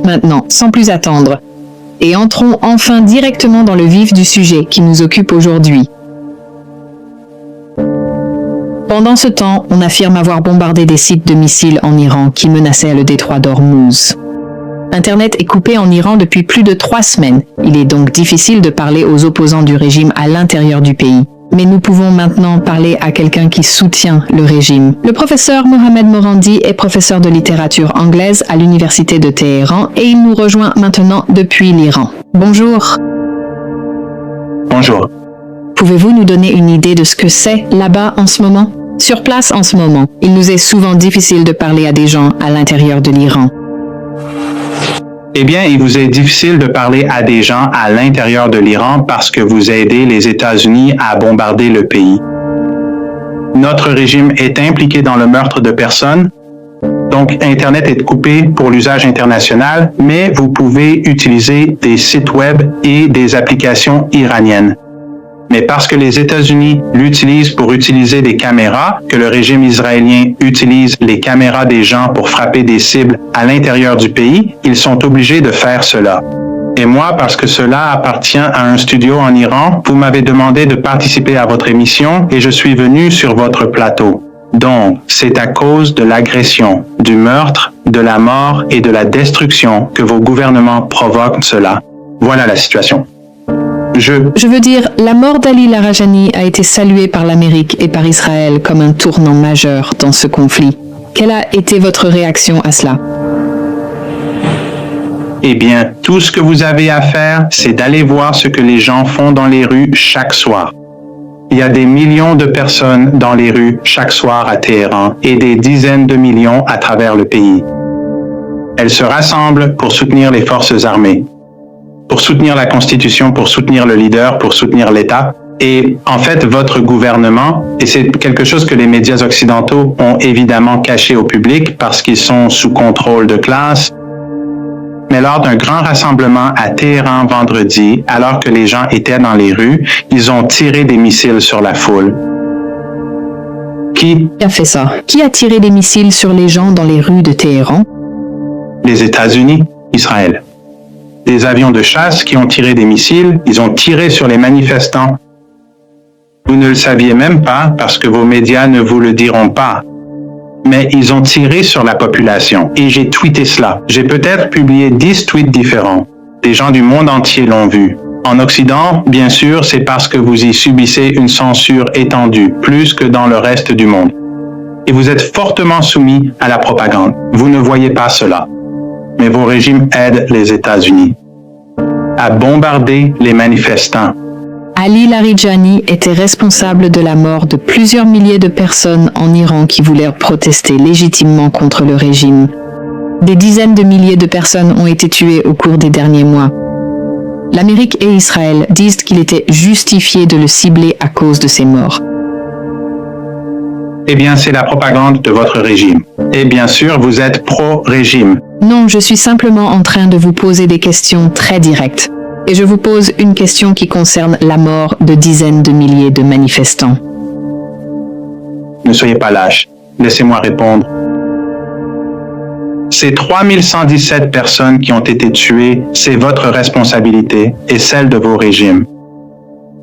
maintenant, sans plus attendre, et entrons enfin directement dans le vif du sujet qui nous occupe aujourd'hui. Pendant ce temps, on affirme avoir bombardé des sites de missiles en Iran qui menaçaient le détroit d'Ormuz. Internet est coupé en Iran depuis plus de 3 semaines. Il est donc difficile de parler aux opposants du régime à l'intérieur du pays. Mais nous pouvons maintenant parler à quelqu'un qui soutient le régime. Le professeur Mohamed Morandi est professeur de littérature anglaise à l'université de Téhéran et il nous rejoint maintenant depuis l'Iran. Bonjour. Bonjour. Pouvez-vous nous donner une idée de ce que c'est là-bas en ce moment? Sur place en ce moment, il nous est souvent difficile de parler à des gens à l'intérieur de l'Iran. Eh bien, il vous est difficile de parler à des gens à l'intérieur de l'Iran parce que vous aidez les États-Unis à bombarder le pays. Notre régime est impliqué dans le meurtre de personnes, donc Internet est coupé pour l'usage international, mais vous pouvez utiliser des sites web et des applications iraniennes. Mais parce que les États-Unis l'utilisent pour utiliser des caméras, que le régime israélien utilise les caméras des gens pour frapper des cibles à l'intérieur du pays, ils sont obligés de faire cela. Et moi, parce que cela appartient à un studio en Iran, vous m'avez demandé de participer à votre émission et je suis venu sur votre plateau. Donc, c'est à cause de l'agression, du meurtre, de la mort et de la destruction que vos gouvernements provoquent cela. Voilà la situation. Je veux dire, la mort d'Ali Larijani a été saluée par l'Amérique et par Israël comme un tournant majeur dans ce conflit. Quelle a été votre réaction à cela? Eh bien, tout ce que vous avez à faire, c'est d'aller voir ce que les gens font dans les rues chaque soir. Il y a des millions de personnes dans les rues chaque soir à Téhéran et des dizaines de millions à travers le pays. Elles se rassemblent pour soutenir les forces armées, pour soutenir la Constitution, pour soutenir le leader, pour soutenir l'État. Et en fait, votre gouvernement, et c'est quelque chose que les médias occidentaux ont évidemment caché au public parce qu'ils sont sous contrôle de classe, mais lors d'un grand rassemblement à Téhéran vendredi, alors que les gens étaient dans les rues, ils ont tiré des missiles sur la foule. Qui a fait ça? Qui a tiré des missiles sur les gens dans les rues de Téhéran? Les États-Unis, Israël. Des avions de chasse qui ont tiré des missiles, ils ont tiré sur les manifestants. Vous ne le saviez même pas parce que vos médias ne vous le diront pas. Mais ils ont tiré sur la population et j'ai tweeté cela. J'ai peut-être publié 10 tweets différents. Des gens du monde entier l'ont vu. En Occident, bien sûr, c'est parce que vous y subissez une censure étendue, plus que dans le reste du monde. Et vous êtes fortement soumis à la propagande. Vous ne voyez pas cela. Mais vos régimes aident les États-Unis à bombarder les manifestants. Ali Larijani était responsable de la mort de plusieurs milliers de personnes en Iran qui voulaient protester légitimement contre le régime. Des dizaines de milliers de personnes ont été tuées au cours des derniers mois. L'Amérique et Israël disent qu'il était justifié de le cibler à cause de ces morts. Eh bien, c'est la propagande de votre régime. Et bien sûr, vous êtes pro-régime. Non, je suis simplement en train de vous poser des questions très directes. Et je vous pose une question qui concerne la mort de dizaines de milliers de manifestants. Ne soyez pas lâches. Laissez-moi répondre. Ces 3117 personnes qui ont été tuées, c'est votre responsabilité et celle de vos régimes.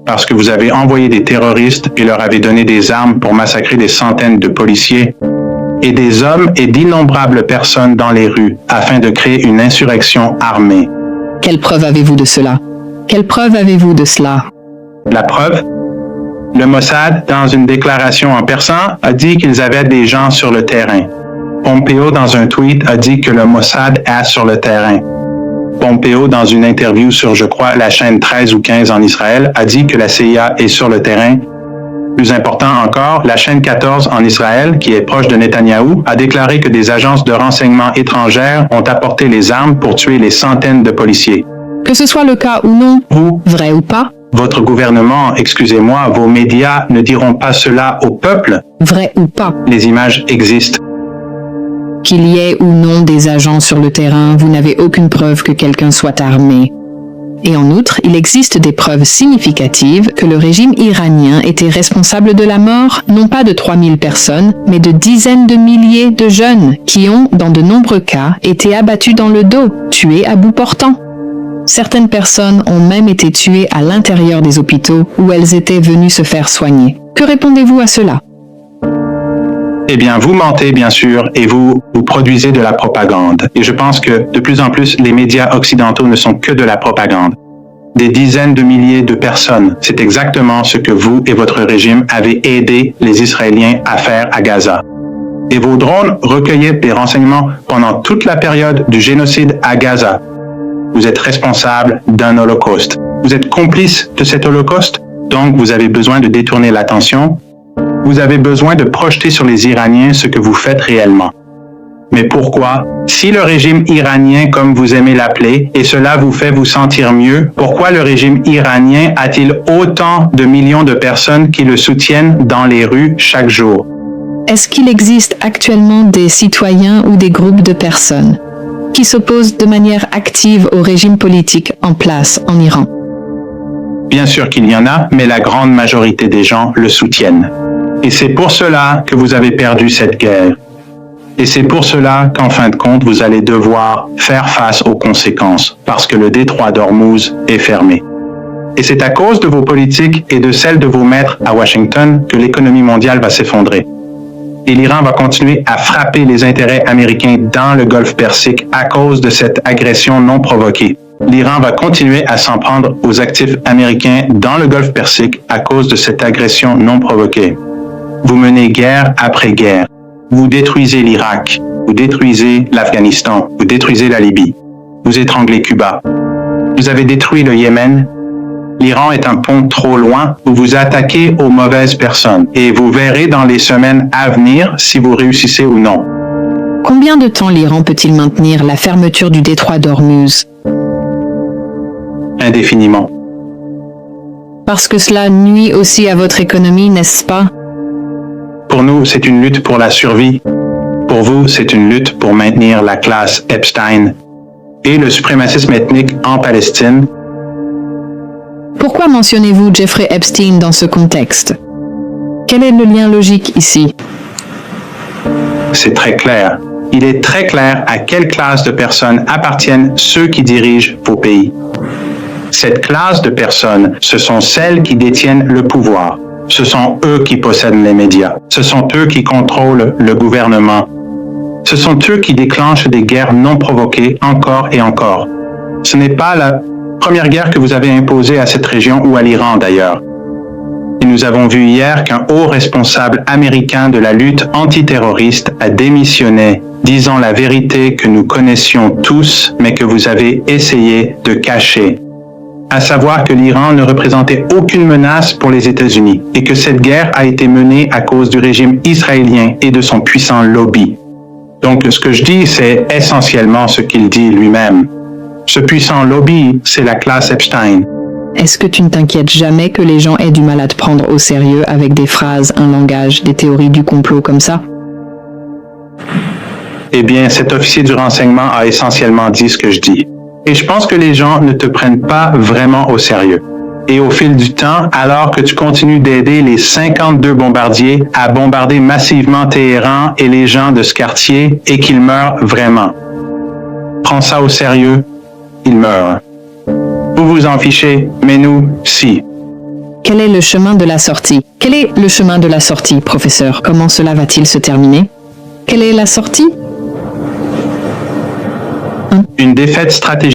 Parce que vous avez envoyé des terroristes et leur avez donné des armes pour massacrer des centaines de policiers et des hommes et d'innombrables personnes dans les rues afin de créer une insurrection armée. Quelle preuve avez-vous de cela? Quelle preuve avez-vous de cela? La preuve? Le Mossad, dans une déclaration en persan, a dit qu'ils avaient des gens sur le terrain. Pompeo, dans un tweet, a dit que le Mossad est sur le terrain. Pompeo, dans une interview sur, je crois, la chaîne 13 ou 15 en Israël, a dit que la CIA est sur le terrain. Plus important encore, la chaîne 14 en Israël, qui est proche de Netanyahou, a déclaré que des agences de renseignement étrangères ont apporté les armes pour tuer les centaines de policiers. Que ce soit le cas ou non, vrai ou pas, votre gouvernement, excusez-moi, vos médias ne diront pas cela au peuple. Vrai ou pas, les images existent. Qu'il y ait ou non des agents sur le terrain, vous n'avez aucune preuve que quelqu'un soit armé. Et en outre, il existe des preuves significatives que le régime iranien était responsable de la mort, non pas de 3000 personnes, mais de dizaines de milliers de jeunes qui ont, dans de nombreux cas, été abattus dans le dos, tués à bout portant. Certaines personnes ont même été tuées à l'intérieur des hôpitaux où elles étaient venues se faire soigner. Que répondez-vous à cela? Eh bien, vous mentez, bien sûr, et vous produisez de la propagande. Et je pense que, de plus en plus, les médias occidentaux ne sont que de la propagande. Des dizaines de milliers de personnes, c'est exactement ce que vous et votre régime avez aidé les Israéliens à faire à Gaza. Et vos drones recueillaient des renseignements pendant toute la période du génocide à Gaza. Vous êtes responsable d'un holocauste. Vous êtes complice de cet holocauste, donc vous avez besoin de détourner l'attention. Vous avez besoin de projeter sur les Iraniens ce que vous faites réellement. Mais pourquoi? Si le régime iranien, comme vous aimez l'appeler, et cela vous fait vous sentir mieux, pourquoi le régime iranien a-t-il autant de millions de personnes qui le soutiennent dans les rues chaque jour? Est-ce qu'il existe actuellement des citoyens ou des groupes de personnes qui s'opposent de manière active au régime politique en place en Iran? Bien sûr qu'il y en a, mais la grande majorité des gens le soutiennent. Et c'est pour cela que vous avez perdu cette guerre. Et c'est pour cela qu'en fin de compte, vous allez devoir faire face aux conséquences, parce que le détroit d'Ormuz est fermé. Et c'est à cause de vos politiques et de celles de vos maîtres à Washington que l'économie mondiale va s'effondrer. Et l'Iran va continuer à frapper les intérêts américains dans le Golfe Persique à cause de cette agression non provoquée. L'Iran va continuer à s'en prendre aux actifs américains dans le Golfe Persique à cause de cette agression non provoquée. Vous menez guerre après guerre. Vous détruisez l'Irak, vous détruisez l'Afghanistan, vous détruisez la Libye, vous étranglez Cuba. Vous avez détruit le Yémen. L'Iran est un pont trop loin. Vous vous attaquez aux mauvaises personnes. Et vous verrez dans les semaines à venir si vous réussissez ou non. Combien de temps l'Iran peut-il maintenir la fermeture du détroit d'Ormuz? Indéfiniment. Parce que cela nuit aussi à votre économie, n'est-ce pas? Pour nous, c'est une lutte pour la survie. Pour vous, c'est une lutte pour maintenir la classe Epstein et le suprémacisme ethnique en Palestine. Pourquoi mentionnez-vous Jeffrey Epstein dans ce contexte? Quel est le lien logique ici? C'est très clair. Il est très clair à quelle classe de personnes appartiennent ceux qui dirigent vos pays. Cette classe de personnes, ce sont celles qui détiennent le pouvoir. Ce sont eux qui possèdent les médias. Ce sont eux qui contrôlent le gouvernement. Ce sont eux qui déclenchent des guerres non provoquées encore et encore. Ce n'est pas la première guerre que vous avez imposée à cette région ou à l'Iran d'ailleurs. Et nous avons vu hier qu'un haut responsable américain de la lutte antiterroriste a démissionné, disant la vérité que nous connaissions tous, mais que vous avez essayé de cacher. À savoir que l'Iran ne représentait aucune menace pour les États-Unis et que cette guerre a été menée à cause du régime israélien et de son puissant lobby. Donc, ce que je dis, c'est essentiellement ce qu'il dit lui-même. Ce puissant lobby, c'est la classe Epstein. Est-ce que tu ne t'inquiètes jamais que les gens aient du mal à te prendre au sérieux avec des phrases, un langage, des théories du complot comme ça? Eh bien, cet officier du renseignement a essentiellement dit ce que je dis. Et je pense que les gens ne te prennent pas vraiment au sérieux. Et au fil du temps, alors que tu continues d'aider les 52 bombardiers à bombarder massivement Téhéran et les gens de ce quartier et qu'ils meurent vraiment. Prends ça au sérieux, ils meurent. Vous vous en fichez, mais nous, si. Quel est le chemin de la sortie? Quel est le chemin de la sortie, professeur? Comment cela va-t-il se terminer? Quelle est la sortie? Une défaite stratégique.